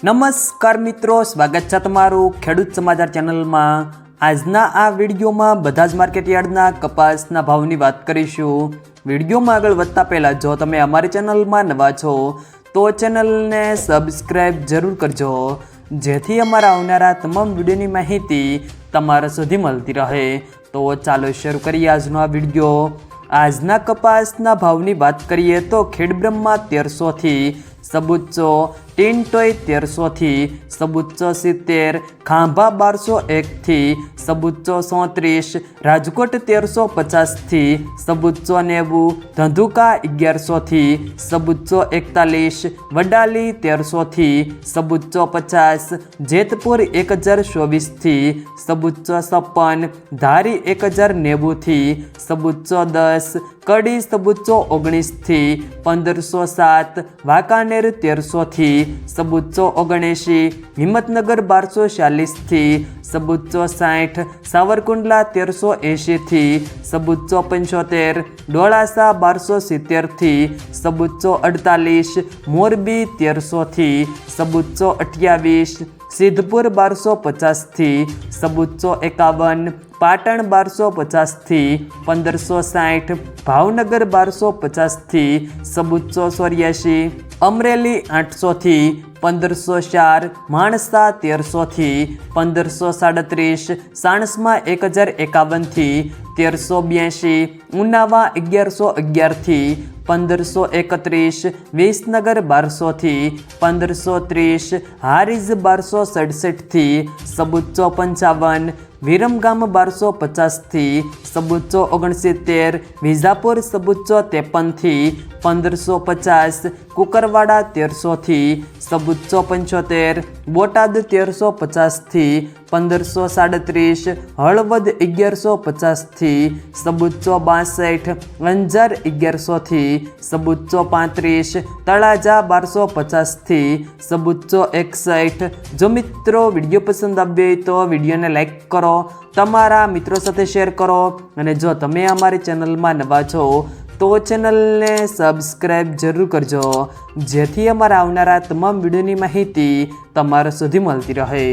નમસ્કાર મિત્રો, સ્વાગત છે તમારું ખેડૂત સમાચાર ચેનલમાં। આજના આ વિડીયોમાં બધા જ માર્કેટયાર્ડના કપાસના ભાવની વાત કરીશું। વિડીયોમાં આગળ વધતા પહેલાં જો તમે અમારી ચેનલમાં નવા છો તો ચેનલને સબસ્ક્રાઈબ જરૂર કરજો, જેથી અમારા આવનારા તમામ વિડીયોની માહિતી તમારા સુધી મળતી રહે। તો ચાલો શરૂ કરીએ આજનો આ વિડીયો। આજના કપાસના ભાવની વાત કરીએ તો ખેડબ્રહ્મા 1300 થી સબુચ્ચો, ટીનટોય 1300 થી સબુચ્ચો 70, ખાંભા 1201 થી સબુચ્ચો 37, રાજકોટ 1350 થી સબુચ્ચો 90, ધંધુકા 1100 થી સબુચ્ચો 41, વડાલી 1300 થી સબુચ્ચો 50, જેતપુર 1024 થી સબુચ્ચો 56, ધારી 1090 થી સબુચ્ચો 10, કડી સબુચ્ચો 19 થી 1507, વાંકાનેર 1300 થી સબુચ્ચો 79, હિંમતનગર 1246 થી સબુચ્ચો 60, સાવરકુંડલા 1380 થી સબુચ્ચો 75, ડોળાસા 1270 થી સબુચ્ચો 48, મોરબી 1300 થી સબુચ્ચો 28, સિદ્ધપુર 1250 થી સબુચ્ચો 51, પાટણ 1250 થી 1560, ભાવનગર 1250 થી સબુચ્ચો 84, અમરેલી 800 થી 1504, માણસા 1300 થી 1537, સાણસમાં 1051 થી 1382, ઉનાવા 1111 થી 1531, વિસનગર 1200 થી 1530, હારીજ 1267 થી સબુચ્ચો 55, વિરમગામ 1250 થી સબુચ્ચો 69, વિજાપુર સબુચ્ચો 53 થી 1550, કુકરવાડા 1300 થી સબુચ્ચો 75, બોટાદ 1350 થી 1537, હળવદ 1150 થી સબુચ્ચો 62, અંજાર 1100 થી સબુચ્ચો 35, તળાજા 1250 થી સબુચ્ચો 61। જો મિત્રો વિડીયો પસંદ આવ્યો હોય તો વિડીયોને લાઈક કરો, તમારા મિત્રો સાથે શેર કરો, અને જો તમે અમારી ચેનલમાં નવા છો તો ચેનલને સબસ્ક્રાઈબ જરૂર કરજો, જેથી અમારા આવનારા તમામ વિડીયોની માહિતી તમારા સુધી મળતી રહે।